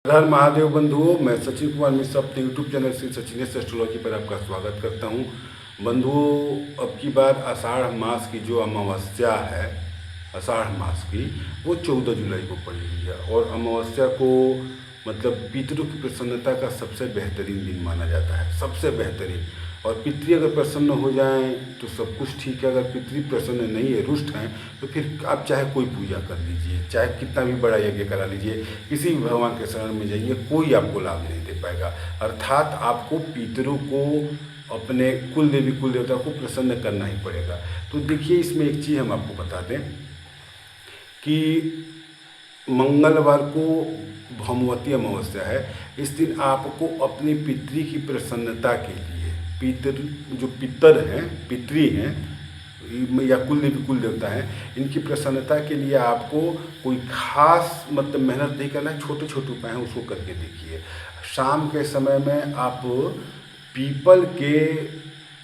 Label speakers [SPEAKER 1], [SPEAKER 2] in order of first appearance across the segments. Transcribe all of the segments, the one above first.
[SPEAKER 1] हर हर महादेव बंधुओं, मैं सचिन कुमार मिश्रा अपने YouTube channel Shri Sachinesh astrology पर आपका स्वागत करता हूं। बंधुओं, अब की बार आषाढ़ मास की जो अमावस्या है, आषाढ़ मास की, वो 14 जुलाई को पड़ी हुई है। और अमावस्या को मतलब पितरों की प्रसन्नता का सबसे बेहतरीन दिन माना जाता है, सबसे बेहतरीन। और पितृ अगर प्रसन्न हो जाएं तो सब कुछ ठीक है। अगर पितृ प्रसन्न नहीं है, रुष्ट हैं, तो फिर आप चाहे कोई पूजा कर लीजिए, चाहे कितना भी बड़ा यज्ञ करा लीजिए, किसी भी भगवान के शरण में जाइए, कोई आपको लाभ नहीं दे पाएगा। अर्थात आपको पितरों को, अपने कुल देवी कुल देवता को प्रसन्न करना ही पड़ेगा। तो देखिए, इसमें एक चीज़ हम आपको बता दें कि मंगलवार को भौमवती अमावस्या है। इस दिन आपको अपनी पितृ की प्रसन्नता के लिए, जो पितर हैं, पितृ हैं या कुल देवी कुल देवता हैं, इनकी प्रसन्नता के लिए आपको कोई खास मतलब मेहनत नहीं करना है। छोटे छोटे उपाय हैं, उसको करके देखिए। शाम के समय में आप पीपल के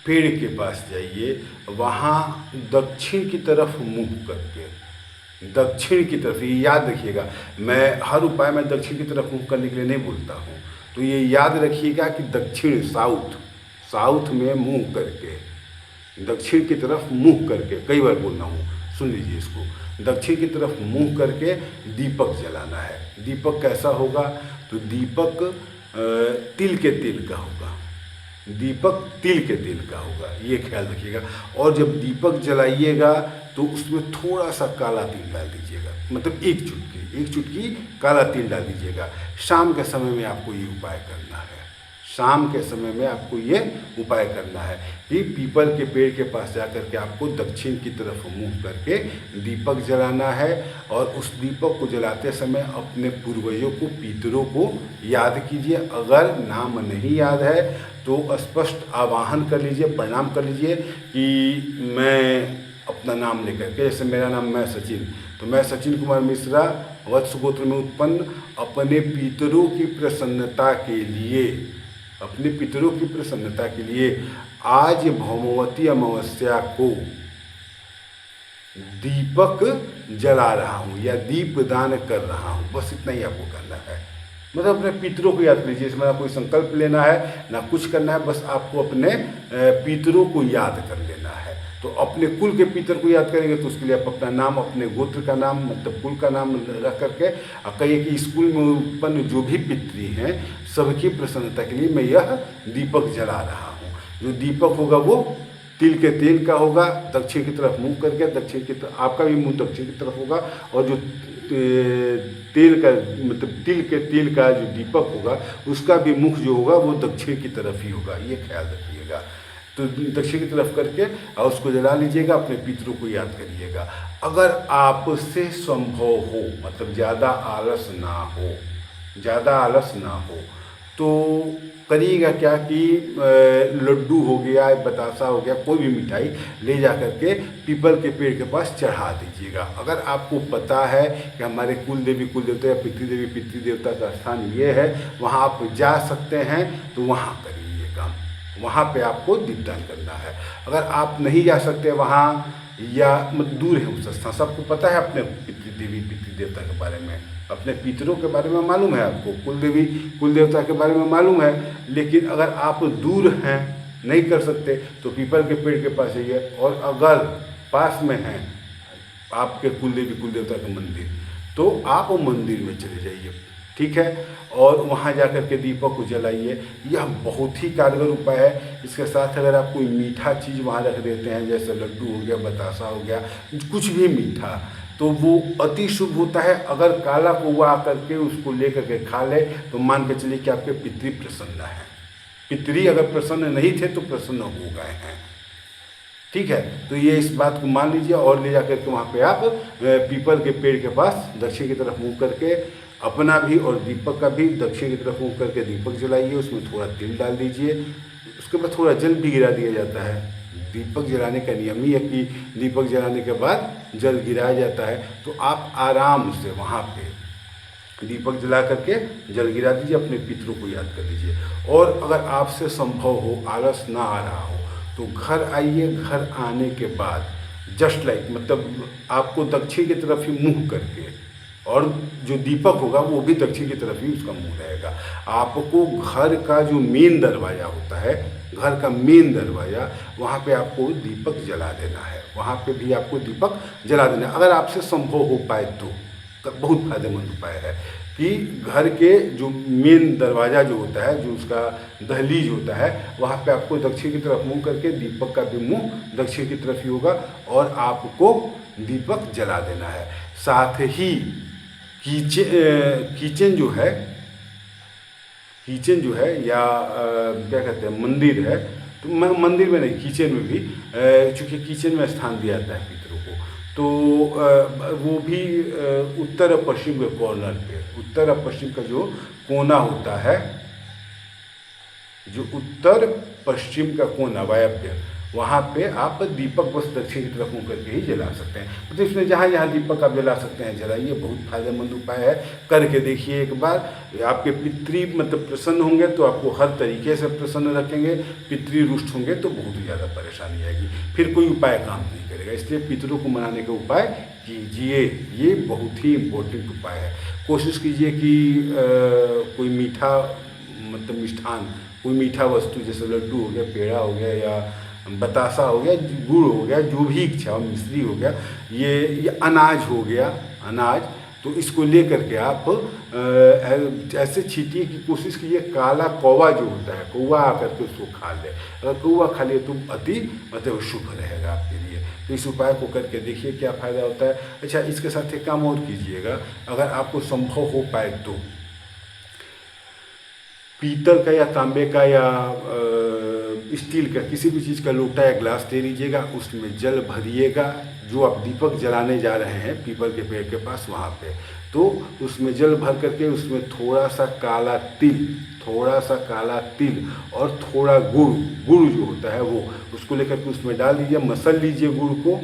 [SPEAKER 1] पेड़ के पास जाइए, वहाँ दक्षिण की तरफ मुँह करके, दक्षिण की तरफ, ये याद रखिएगा, मैं हर उपाय में दक्षिण की तरफ मुँह करने के लिए नहीं बोलता हूँ, तो ये याद रखिएगा कि दक्षिण, साउथ में मुंह करके, दक्षिण की तरफ मुंह करके, कई बार बोल रहा हूँ, सुन लीजिए इसको। दक्षिण की तरफ मुंह करके दीपक जलाना है। दीपक कैसा होगा? तो दीपक तिल के तेल का होगा, दीपक तिल के तेल का होगा, ये ख्याल रखिएगा। और जब दीपक जलाइएगा तो उसमें थोड़ा सा काला तिल डाल दीजिएगा, मतलब एक चुटकी काला तिल डाल दीजिएगा। शाम के समय में आपको ये उपाय करना है। शाम के समय में आपको ये उपाय करना है कि पीपल के पेड़ के पास जाकर के आपको दक्षिण की तरफ मुंह करके दीपक जलाना है। और उस दीपक को जलाते समय अपने पूर्वजों को, पितरों को याद कीजिए। अगर नाम नहीं याद है तो स्पष्ट आवाहन कर लीजिए, प्रणाम कर लीजिए कि मैं अपना नाम लेकर के, जैसे मेरा नाम, मैं सचिन, तो मैं सचिन कुमार मिश्रा, वत्स गोत्र में उत्पन्न, अपने पितरों की प्रसन्नता के लिए, अपने पितरों की प्रसन्नता के लिए आज भौमवती अमावस्या को दीपक जला रहा हूँ या दीप दान कर रहा हूँ। बस इतना ही आपको करना है। मतलब अपने पितरों को याद कीजिए। इसमें ना कोई संकल्प लेना है, ना कुछ करना है, बस आपको अपने पितरों को याद कर लेना है। तो अपने कुल के पितर को याद करेंगे तो उसके लिए आप अपना नाम, अपने गोत्र का नाम, मतलब कुल का नाम रख करके अब कहिए कि स्कूल में उत्पन्न जो भी पितृ हैं, सबकी प्रसन्नता के लिए मैं यह दीपक जला रहा हूँ। जो दीपक होगा वो तिल के तेल का होगा, दक्षिण की तरफ मुँह करके, दक्षिण की तरफ आपका भी मुँह दक्षिण की तरफ होगा। और जो तेल का, मतलब तिल के तेल का जो दीपक होगा, उसका भी मुख जो होगा वो दक्षिण की तरफ ही होगा, ये ख्याल रखिएगा। तो दक्षिण की तरफ करके और उसको जला लीजिएगा, अपने पितरों को याद करिएगा। अगर आपसे संभव हो, मतलब ज़्यादा आलस ना हो, तो करिएगा क्या कि लड्डू हो गया, बतासा हो गया, कोई भी मिठाई ले जा करके पीपल के पेड़ के पास चढ़ा दीजिएगा। अगर आपको पता है कि हमारे कुल देवी कुल देवता या पितृदेवी पितृ देवता का स्थान ये है, वहाँ आप जा सकते हैं, तो वहाँ करिए ये काम, वहाँ पे आपको दीपदान करना है। अगर आप नहीं जा सकते वहाँ, या मतलब दूर है उस स्थान, सबको पता है अपने पितृदेवी पितृ देवता के बारे में, अपने पितरों के बारे में मालूम है आपको, कुल देवी कुल देवता के बारे में मालूम है। लेकिन अगर आप दूर हैं, नहीं कर सकते, तो पीपल के पेड़ के पास जाइए। और अगर पास में है आपके कुल देवी कुल देवता का मंदिर, तो आप मंदिर में चले जाइए, ठीक है, और वहाँ जाकर के दीपक को जलाइए। यह बहुत ही कारगर उपाय है। इसके साथ अगर आप कोई मीठा चीज़ वहाँ रख देते हैं, जैसे लड्डू हो गया, बतासा हो गया, कुछ भी मीठा, तो वो अति शुभ होता है। अगर काला कौवा आकर के उसको लेकर के खा ले, तो मान के चलिए कि आपके पितृ प्रसन्न हैं। पितृ अगर प्रसन्न नहीं थे तो प्रसन्न हो गए हैं, ठीक है। तो ये इस बात को मान लीजिए और ले जाकर के वहाँ पे आप पीपल के पेड़ के पास दक्षिण की तरफ मुँह करके अपना भी और दीपक का भी दक्षिण की तरफ मुँह करके दीपक जलाइए। उसमें थोड़ा तिल डाल दीजिए, उसके बाद थोड़ा जल भी गिरा दिया जाता है। दीपक जलाने का नियम ही है कि दीपक जलाने के बाद जल गिराया जाता है। तो आप आराम से वहाँ पे दीपक जला करके जल गिरा दीजिए, अपने पितरों को याद कर लीजिए। और अगर आपसे संभव हो, आलस ना आ रहा हो, तो घर आइए। घर आने के बाद जस्ट लाइक, मतलब आपको दक्षिण की तरफ ही मुँह करके और जो दीपक होगा वो भी दक्षिण की तरफ ही उसका मुंह रहेगा। आपको घर का जो मेन दरवाज़ा होता है, घर का मेन दरवाज़ा, वहाँ पे आपको दीपक जला देना है, वहाँ पे भी आपको दीपक जला देना है। अगर आपसे संभव हो पाए तो बहुत फायदेमंद उपाय है कि घर के जो मेन दरवाज़ा जो होता है, जो उसका दहलीज होता है, वहाँ पे आपको दक्षिण की तरफ मुँह करके, दीपक का भी मुँह दक्षिण की तरफ ही होगा और आपको दीपक जला देना है। साथ ही किचन जो है या क्या कहते हैं मंदिर है, तो मंदिर में नहीं, किचन में भी, चूँकि किचन में स्थान दिया जाता है पितरों को, तो वो भी उत्तर और पश्चिम के कॉर्नर पे, उत्तर और पश्चिम का जो कोना होता है, जो उत्तर पश्चिम का कोना वायव्य, वहाँ पे आप दीपक बस दक्षिण की तरफ मुँह करके ही जला सकते हैं। तो इसमें जहाँ जहाँ दीपक आप जला सकते हैं जलाइए, बहुत फायदेमंद उपाय है, करके देखिए एक बार। आपके पितृ मतलब प्रसन्न होंगे तो आपको हर तरीके से प्रसन्न रखेंगे, पितृ रुष्ट होंगे तो बहुत ही ज़्यादा परेशानी आएगी, फिर कोई उपाय काम नहीं करेगा। इसलिए पितरों को मनाने का उपाय कीजिए, ये बहुत ही इम्पोर्टेंट उपाय है। कोशिश कीजिए कि कोई मीठा मतलब मिष्ठान, कोई मीठा वस्तु जैसे लड्डू हो गया, पेड़ा हो गया या बतासा हो गया, गुड़ हो गया, जो भी इच्छा हो, मिश्री हो गया, ये अनाज हो गया, अनाज, तो इसको ले करके आप ऐसे छीटिए कि कोशिश कीजिए काला कौवा जो होता है, कौवा आकर के उसको खा ले। अगर कौवा खा ले तो अति मतलब शुभ रहेगा आपके लिए। तो इस उपाय को करके देखिए क्या फ़ायदा होता है। अच्छा, इसके साथ एक काम और कीजिएगा, अगर आपको संभव हो पाए तो पीतल का या तांबे का या स्टील का किसी भी चीज़ का लोटा या ग्लास ले लीजिएगा, उसमें जल भरिएगा, जो आप दीपक जलाने जा रहे हैं पीपल के पेड़ के पास वहाँ पे, तो उसमें जल भर करके उसमें थोड़ा सा काला तिल और थोड़ा गुड़ जो होता है वो, उसको लेकर के उसमें डाल दीजिए, मसल लीजिए गुड़ को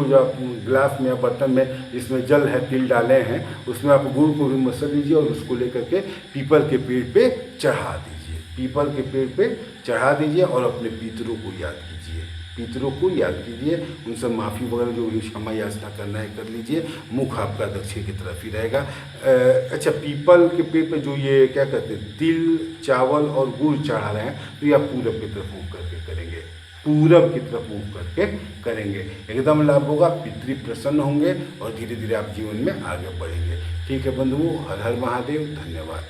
[SPEAKER 1] जो आप गिलास में या बर्तन में जिसमें जल है, तिल डाले हैं, उसमें आप गुड़ को भी मसल लीजिए और उसको लेकर के पीपल के पेड़ पे चढ़ा दीजिए, पीपल के पेड़ पे चढ़ा दीजिए और अपने पितरों को याद कीजिए, उनसे माफ़ी वगैरह जो भी क्षमा याचना करना है कर लीजिए। मुख आपका दक्षिण की तरफ ही रहेगा। अच्छा, पीपल के पेड़ पे जो ये क्या कहते हैं तिल, चावल और गुड़ चढ़ा रहे हैं, तो ये आप पूरब की तरफ मुँह करके करेंगे, पूरब की तरफ मुँह करके करेंगे, एकदम लाभ होगा, पितृ प्रसन्न होंगे और धीरे धीरे आप जीवन में आगे बढ़ेंगे। ठीक है बंधुओं, हर हर महादेव, धन्यवाद।